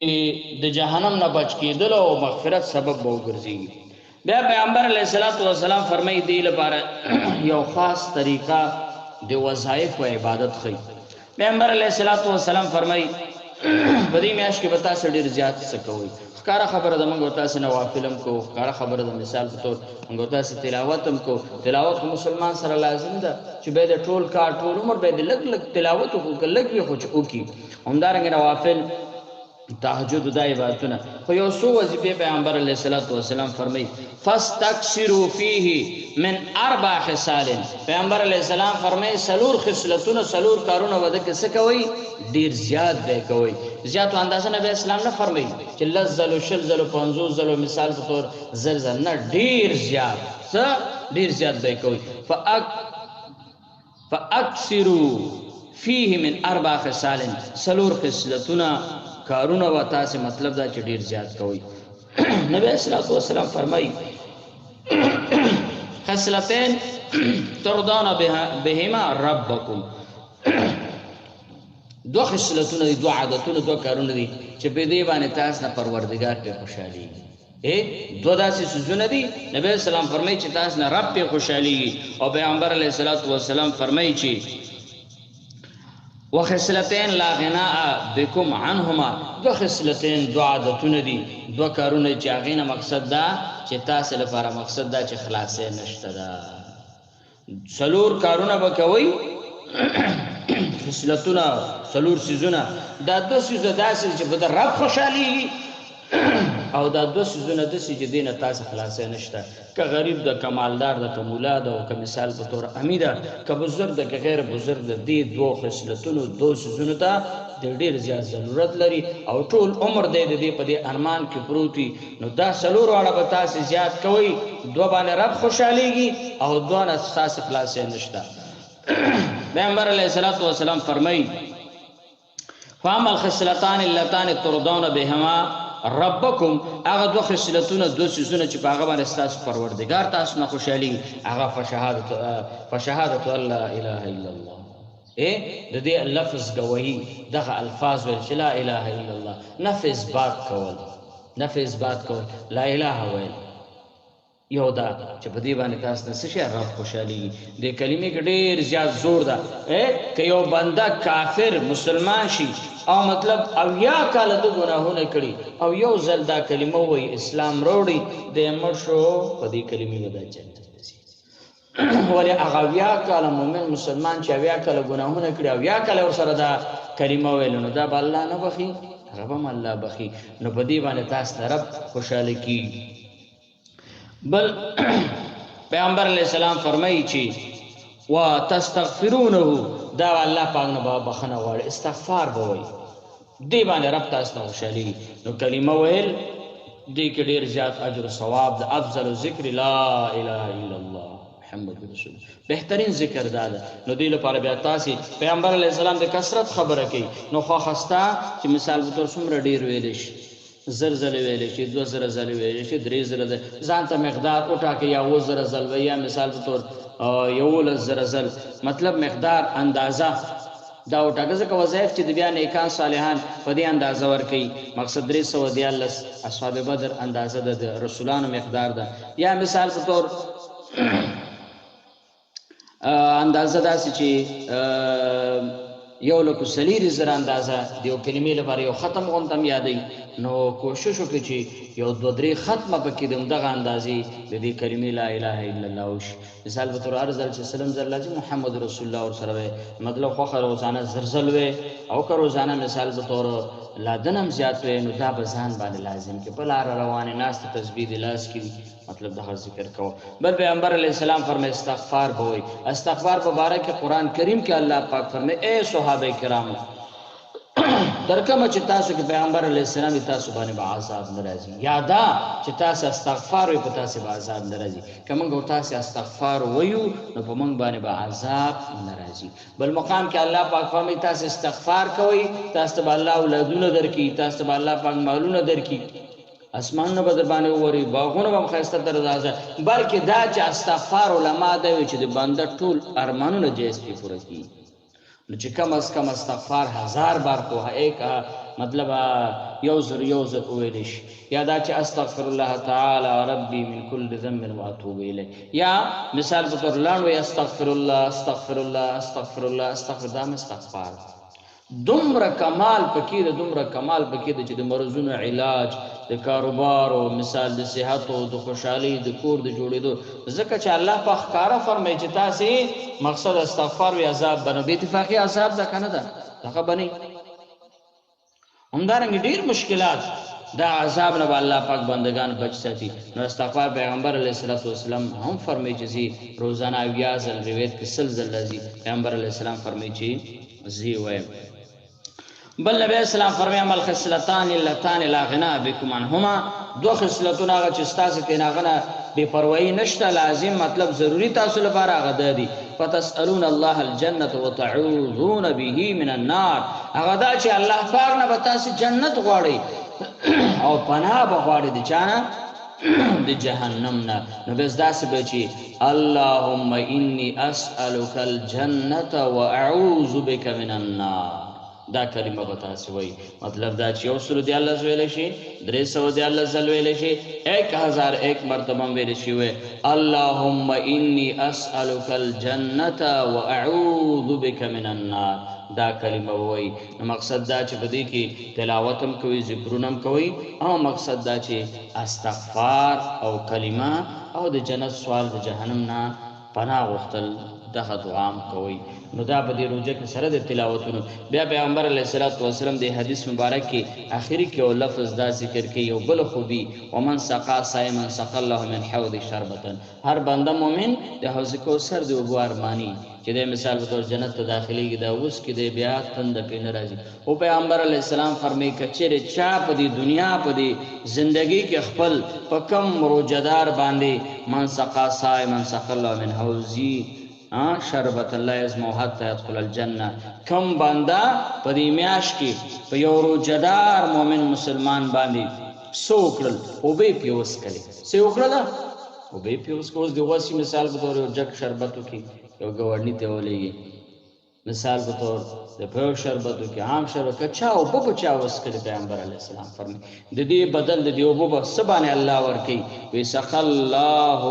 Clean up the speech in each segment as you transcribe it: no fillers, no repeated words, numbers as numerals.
د جهنم نه بچ کېدل او مغفرت سبب به وګرځي. بیا پیغمبر علیه الصلاۃ والسلام فرمایي دی لپاره یو خاص طریقه د وظایف او عبادت خي. پیغمبر علیه الصلاۃ والسلام فرمایي په دې میاشت کې به تاسو ډېر زیات څه کوئ. ښکاره خبره ده موږ تاسو نوافل هم کوو، ښکاره خبره ده مثال په طور موږ تاسو تلاوت هم کوو. تلاوت خو مسلمان سره لازم ده چې به د ټول کار ټول عمر به د لږ لږ تلاوت وکړو، که لږ وي خو چې وکړي. همدارنګه نوافل تهجد دا عبادتونه خو یو څو وظیفې پیغمبر علیه الصلاۃ والسلام فرمایي فاستکثروا فیه من 4 خصال. پیغمبر علیه السلام فرمایي سلور خصلتونه سلور کارونه وده کې څه کوئ ډیر زیات به کوئ. زیاتو اندازه نبی اسلام نه فرمایي چې لس ځلو شل ځلو 50 ځلو مثال په طور زلزل نه، ډیر زیات څه ډیر زیات به کوئ. فاکثروا فیه من 4 خصال سلور خصلتونه کارونه و تاسو مطلب دا چې ډیر زیات کوي. نبی صلی الله علیه وسلم فرمایي خصلتين ترضون بهما ربكم. دو خصلتونه دي، دو عادتونه، دو کارونه دي چې په دې باندې تاسو نه پروردگار په خوشحالي دو داسې سوزونه دي. نبی اسلام فرمایي چې تاسو نه رب په خوشحالي، او پیغمبر علیه الصلاۃ والسلام فرمایي چې وخصلتين لا غناء بكم عنهما. دو خصلتين دو عادتونه دي، دو کارونه چې هغه نه مقصد دا چې تاسو لپاره مقصد دا چې خلاصې نشته ده. سلور کارونه به کوي خصلتونه سلور سيزونه، دا دو سيزه داسې چې به د رب خوشحالي او دا دو سيزونه داسې چې دینه تاسو خلاصې نشته. که غریب ده، که مالدار ده، که مولا ده، او که مثال په طور امیده، که بزرگ ده، که غیر بزرگ ده، دې دو خصلتونو دو سيزونو ته د ډیر زیات ضرورت لري او ټول عمر دی د دې په دې ارمان کې پروت وي. نو دا سلور واړه به تاسو زیات کوئ، دو باندې رب خوشحاليږي او دوه نه تاسو خلاصې نشته. پیغمبر علیه الصلاۃ والسلام فرمایي فاما الخصلتان اللتان ترضون بهما ربکم. هغه دو خصلتونه دو سيزونه چې په هغه باندې تاسو پروردگار تاسو نه خوشحالي، هغه فشهادت الله اله الا الله. د دې لفظ گواهی دغه الفاظ ول چې لا اله الا الله، نفي اثبات کول لا اله ویل یو دا چې په دې باندې تاسو نه څه رب خوشحالي. د کلمې کې ډېر زیات زور ده. که یو بنده کافر مسلمان شي او مطلب او یا کاله د ګناهونه کړي او یو ځل دا کلمه وایي اسلام وروړي، د مړ شو په دې کلمې ودا جنت ځي. ولی هغه یا کاله مؤمن مسلمان چې یا کاله ګناهونه کړي او یا کاله ورسره دا کلمه ویل، نو دا به الله نه بخي، رب هم الله بخي. نو په دې باندې تاسو رب خوشاله کی. بل پیغمبر علیہ السلام فرمایي چې وتستغفرونه، دا الله پاک نه بخنه غواړي، استغفار به وایي، دې باندې رب تاسو ته خوشالي. نو کلمه ویل دې کې ډېر زیات اجر او ثواب ده. افضل ذکر لا اله الا الله محمد رسول، بهترین ذکر دا ده. نو دې لپاره بیا تاسو پیغمبر علیه السلام د کثرت خبره کوي. نو خو خسته چې مثال په تور څومره ډېر ویل شي، زر زل ویلې شي، 2000 زل ویلې شي، 3000 ځان ته مقدار وټاکي، یا 2000 زل یا مثال په تور 11 زل، مطلب مقدار اندازه دا وټاکه. ځکه وظایف چې د بیا نیکان صالحان په دې اندازه ورکوي. مقصد 314 اصحاب بدر اندازه د رسولانو مقدار ده. یا مثال په تور اندازه داسې چې 1,40,000 اندازه د یو کلمې لپاره یو ختم غوندم یادوي. نو کوشش وکړي چې یو 2-3 ختمه پکې د دغه اندازې د دې کلمې لا اله الا الله وشي. مثال په تور ارزل چې سلام زر لازم محمد رسول الله ورسره وي، مطلب خو روزانه زرزل وي او که روزانه مثال په تور لادنم زیات وي، نو دا به ځان باندې لازم کې په لار روانه ناس ته تسبیح د لاس کې مطلب دغه ذکر کوو. بل پیغمبر علیه السلام فرمایي استغفار به وي. استغفار په باره کې قرآن کریم کې الله پاک فرمایي اے صحابه کرامو درکمه چې تاسو کې پیغمبر علیه السلام تاسو باندې به عذاب ناراضي، یادا چې تاسو استغفار وي په تاسو به عذاب ناراضي. کومه تاسو استغفار وایو نو په موږ باندې به عذاب ناراضي. بل مقام کې الله پاک فرمایي تاسو استغفار کوئ، تاسو به الله اولادونه درکړي، تاسو به الله پاک مالونه درکړي، اسمانونه به در باندې ووري، باغونه به ښایسته درځه. بلکې دا چې استغفار علما دی چې د بنده ټول ارمانونه جایز پې پوره کړي. نو چې کم از کم استغفار 1000 بار کو، ایک مطلب یو زر ویلی شي، یا دا چې استغفر الله تعالی ربي من كل ذنب واتوب الیه، یا مثال په تور لاړ وي استغفر الله استغفر الله استغفر الله استغفر، دا استغفار. دومره کمال پکې ده، دومره کمال پکې ده چې د مرضونو علاج، د کاروبار او مثال د صحت او د خوشحالي د کور د جوړېدو، ځکه چې الله په ښکاره فرمایي چې تاسې مقصد استغفار وي عذاب بنو، بې اتفاقي عذاب ده که نه ده؟ دغه بنئ. همدارنګه ډېر مشکلات دا عذاب نه به الله پاک بندگان بچ ساتي. نو استغفار پیغمبر علیه الصلاۃ والسلام هم فرمایي چې زی روزانه 80 ځل روایت کې 100 ځل راځي، پیغمبر علیه السلام فرمایي چې زی وایم. بل نبی اسلام فرمایي عمل خصلتان اللتان لا غنا بكم عنهما، دو خصلتونه هغه چې ستاسو کې ناغنه بے پروايي نشته، لازم مطلب ضروری تاسو لپاره هغه دی. فتسالون الله الجنه وتعوذون به من النار، هغه دا چې الله پاک نه به تاسو جنت غواړي او پناه به غواړي د چانه د جهنم نه. نو بس داسې به چې اللهم انی اسألک الجنه واعوذ بک من النار، دا کلمه به تاسو وایي. مطلب دا چې 100 ویلی شي، 300 ویلی شي، 1001 مرتبه ویلی شي وي اللهم انی اسألک الجنه واعوذ بک من النار، دا کلمه وایي. مقصد دا چې په دې کې تلاوت هم کوي، ذکرونه هم کوي، او مقصد دا چې استغفار او کلمه او د جنت سوال د جهنم نه پناه غوښتل دغه دعا هم کوي. نو دا په دې روزه کې سره د تلاوتونو بیا پیغمبر علیه الصلاۃ والسلام د حدیث مبارک کې آخري کې او لفظ دا ذکر کوي یو بل خوبي ومن سقا صائما سقى الله من حوض شربة، هر بنده مؤمن د حوض کوثر د اوبو ارمانی چې د مثال په تور جنت ته داخليږي، دا اوس کې د بیا تند په ناراضي. او پیغمبر علیه السلام فرمایي کچېره چا په دې دنیا په دې ژوندۍ کې خپل په کم روزدار باندې من سقا صائما سقى الله من حوضی شربت الله یزمو حتی يدخل الجنه، کم بنده په دې میاش کې په یو روزدار مؤمن مسلمان باندې سو کړل او به پیوس کړي سو کړل او به پیوس کوس دی وسی مثال په تور یو جګ شربتو کې یو ګورنی ته ولېږي، مثال په تور د په شربتو کې عام شربت کچا او په چا وس کړي. پیغمبر علیه السلام فرمایي د دې بدل د دې او په سبانه الله ورکی وی سخ الله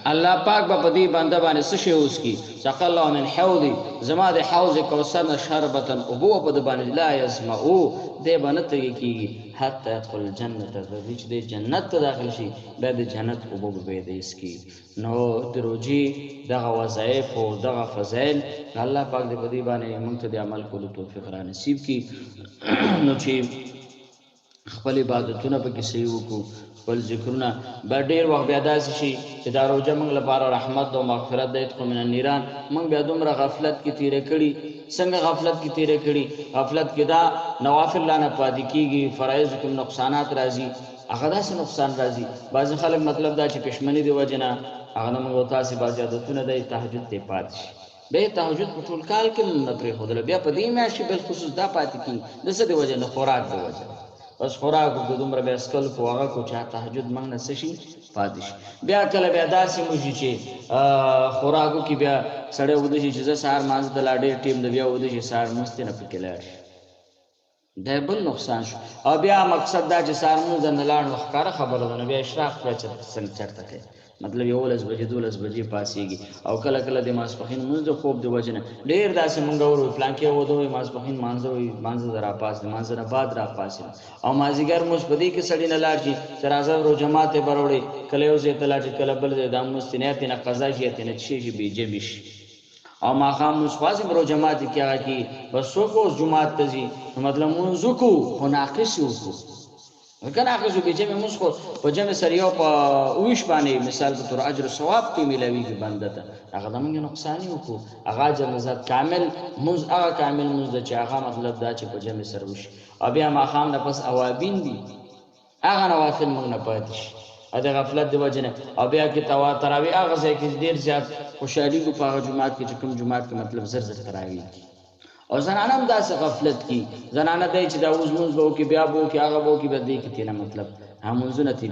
الله پاک به په دې بنده باندې څه شی اوس کی سقى الله من حوض، زما د حوض کوثر نه شربتن او بو په د باندې لا يسمعو دې باندې کیږي حتی يدخل الجنه، د دې د جنت ته داخل شي به د جنت او بو به دې اسکی. نو دروجي دغه وظایف او دغه فضایل الله پاک دې په دې باندې موږ ته د عمل کولو توفیق را نصیب کی. نو چې خپل عبادتونه په کې صحیح وکړو، خپل ذکرونه به ډېر وخت بیا داسې شي چې دا روزه موږ لپاره رحمت او مغفرت دی خو من النیران. موږ بیا دومره غفلت کې تیرې کړي، څنګه غفلت کې تیرې کړي؟ غفلت کې دا نوافل لا نه پاتې کېږي، فرایض کې نقصانات راځي، هغه داسې نقصان راځي. بعضې خلک مطلب دا چې پښمني دی وجه نه هغه نه موږ تاسې بعضې عادتونه دی تهجد ته پاتې شي، بیا تهجد په ټول کال کې نه پرېښودله، بیا په دې میاشت کې بالخصوص دا پاتې کېږي د څه د وجه نه؟ خوراک د وجه. بس خوراکو کې دومره بیا سکل کو هغه کو چې تهجد موږ نه څه شي پاتې شي. بیا کله بیا داسې موږ چې خوراکو کې بیا سړی وده شي چې زه سهار مانځه ته لا ډېر ټیم د بیا وده شي سهار مونځ نه پکې لاړ شي، دا بل نقصان شو. او بیا مقصد دا چې سهار مونځ نه لاړ نو ښکاره خبره ده، نو بیا اشراق بیا څنګه چېرته کوي، مطلب 11 بجې 12 بجې پاسېږي. او کله کله د ماسپښین مونځ د خوب د وجه نه ډېر داسې مونږ ورو پلان کې وده وي ماسپښین مانځه وي مانځه را پاس مانځه نه بعد را پاسې او مازیګر مونځ په دې کې سړی نه لاړ شي چې راځه ورو جماعت یې بروړي، کله یو ځای ته لاړ شي کله بل ځای دا مونځ تنیت نه قضا شي تنه شي بې جبې شي. او ماښام مونځ خاص ورو جماعت کې هغه کې بس څوک اوس جماعت ته ځي مطلب مونځ وکړو خو ناقص وکړو کنه اخر به جمع مونږ خو په جمع سره یو په ویش باندې مثال په تور اجر ثواب کې ملويږي بنده ته، هغه د موږ نقصان یو کو هغه جنازت کامل مونږ هغه کامل مونږ چې هغه مطلب دا چې په جمع سره وشي. او بیا ما خام نه پس اوابین دي هغه نوافل موږ نه پاتې شي ا د غفلت د وجنه. او بیا کې تراوی هغه ځای کې ډیر زیات خوشحالي کو په جمعات کې چې کوم جمعات کې مطلب زر زر تراوی او زنانه هم داسې غفلت کی زنانه دی چې دا اوس مونځ به وکړي بیا به وکړي هغه به وکړي به دې کې تېنه مطلب همونځونه تې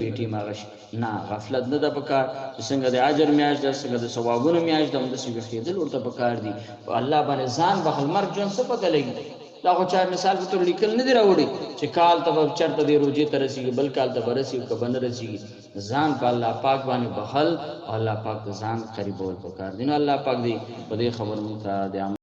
بیټي مغش نه غفلت نه ده پکار چې څنګه د اجر میاشت ده څنګه د ثوابونو میاشت ده همداسې ویښېدل ورته پکار دي. الله باندې ځان بخل مرګ ژوند څه پته لګي دا خو چا مثال په تور لیکل نه دی راوړي چې کال ته به چرته دی روزي ته رسیږي بل کال ته به رسیږي که به نه رسیږي ځان په الله پاک باندې بخل او الله پاک ته ځان قریبول پکار دي نو الله پاک دی په دې خبر مونږ ته د